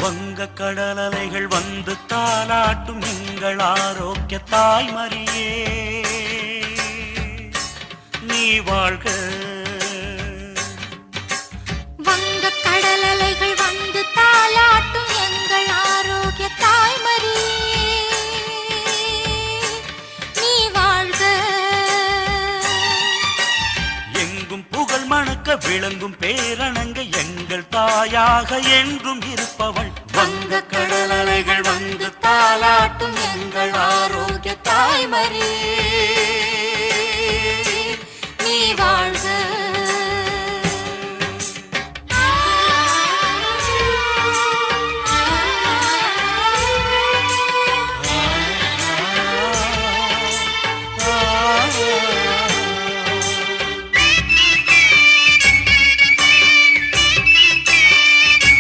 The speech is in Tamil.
வங்க கடலலைகள் வந்து தாலாட்டும் எங்கள் ஆரோக்கிய தாய்மரியே நீ வாழ்க. வங்க கடலலைகள் வந்து தாலாட்டும் எங்கள் ஆரோக்கிய தாய்மரியே நீ வாழ்க. எங்கும் புகழ் மணக்க விளங்கும் பேரணங்க எங்கள் தாயாக என்றும் இருப்பவள். வங்க கடலலைகள் வந்து தாலாட்டும் எங்கள் ஆரோக்கிய தாய்மரியே நீ வாழ்க.